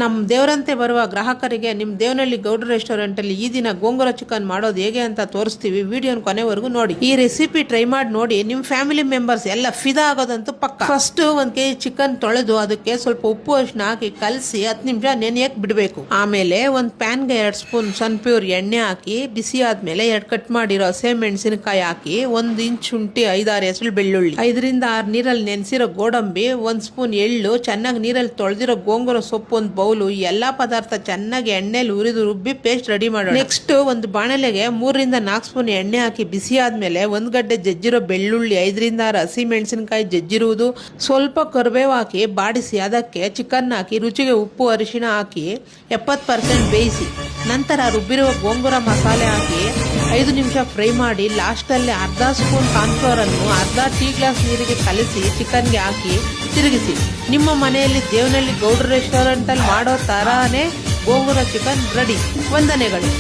ನಮ್ಮ ದೇವರಂತೆ ಬರುವ ಗ್ರಾಹಕರಿಗೆ ನಿಮ್ಮ ದೇವನಹಳ್ಳಿ ಗೌಡ್ರ ರೆಸ್ಟೋರೆಂಟ್ ಅಲ್ಲಿ ಈ ದಿನ ಗೋಂಗೂರ ಚಿಕನ್ ಮಾಡೋದು ಹೇಗೆ ಅಂತ ತೋರಿಸ್ತೀವಿ. ವಿಡಿಯೋನ ಕೊನೆವರೆಗೂ ನೋಡಿ. ಈ ರೆಸಿಪಿ ಟ್ರೈ ಮಾಡಿ ನೋಡಿ, ನಿಮ್ಮ ಫ್ಯಾಮಿಲಿ ಮೆಂಬರ್ಸ್ ಎಲ್ಲ ಫಿದಾ ಆಗೋದಂತೂ ಪಕ್ಕ. ಫಸ್ಟ್ 1 kg ಚಿಕನ್ ತೊಳೆದು ಅದಕ್ಕೆ ಸ್ವಲ್ಪ ಉಪ್ಪು ಅರಿಶಿನ ಹಾಕಿ ಕಲಸಿ 10 ನಿಮಿಷ ನೆನೆಯಕ್ಕೆ ಬಿಡಬೇಕು. ಆಮೇಲೆ ಒಂದು ಪ್ಯಾನ್ಗೆ 2 ಸ್ಪೂನ್ ಸನ್ಪ್ಯೂರ್ ಎಣ್ಣೆ ಹಾಕಿ ಬಿಸಿ ಆದ್ಮೇಲೆ 2 ಕಟ್ ಮಾಡಿರೋ ಹಸಿಮೆಣಸಿನಕಾಯಿ ಹಾಕಿ 1 ಇಂಚ್ ಶುಂಠಿ, 5-6 ಹೆಸರು ಬೆಳ್ಳುಳ್ಳಿ, 5-6 ನೀರಲ್ಲಿ ನೆನೆಸಿರೋ ಗೋಡಂಬಿ, 1 ಸ್ಪೂನ್ ಎಳ್ಳು, ಚೆನ್ನಾಗಿ ನೀರಲ್ಲಿ ತೊಳೆದಿರೋ ಗೋಂಗೂರ ಸೊಪ್ಪು, 1 ಬೌಲು, ಎಲ್ಲಾ ಪದಾರ್ಥ ಚೆನ್ನಾಗಿ ಎಣ್ಣೆಲಿ ಉರಿದು ರುಬ್ಬಿ ಪೇಸ್ಟ್ ರೆಡಿ ಮಾಡೋಣ. ನೆಕ್ಸ್ಟ್ ಒಂದು ಬಾಣಲೆಗೆ 3-4 ಸ್ಪೂನ್ ಎಣ್ಣೆ ಹಾಕಿ ಬಿಸಿ ಆದ್ಮೇಲೆ 1 ಗಡ್ಡೆ ಜಜ್ಜಿರೋ ಬೆಳ್ಳುಳ್ಳಿ, 5-6 ಹಸಿಮೆಣಸಿನಕಾಯಿ ಜಜ್ಜಿರುವುದು, ಸ್ವಲ್ಪ ಕರಿಬೇವು ಹಾಕಿ ಬಾಡಿಸಿ ಅದಕ್ಕೆ ಚಿಕನ್ ಹಾಕಿ ರುಚಿಗೆ ಉಪ್ಪು ಅರಿಶಿಣ ಹಾಕಿ 70% ಬೇಯಿಸಿ ನಂತರ ರುಬ್ಬಿರುವ ಗೋಂಗೂರ ಮಸಾಲೆ ಹಾಕಿ 5 ನಿಮಿಷ ಫ್ರೈ ಮಾಡಿ ಲಾಸ್ಟಲ್ಲಿ 1/2 ಸ್ಪೂನ್ ಕಾರ್ನ್ಫ್ಲವರ್ ಅನ್ನು 1/2 ಟೀ ಗ್ಲಾಸ್ ನೀರಿಗೆ ಕಲಸಿ ಚಿಕನ್ಗೆ ಹಾಕಿ ತಿರುಗಿಸಿ. ನಿಮ್ಮ ಮನೆಯಲ್ಲಿ ದೇವನಹಳ್ಳಿ ಗೌಡ್ರ ರೆಸ್ಟೋರೆಂಟ್ ಅಲ್ಲಿ ಮಾಡೋ ತರಾನೇ ಗೋಂಗೂರ ಚಿಕನ್ ರೆಡಿ. ವಂದನೆಗಳು.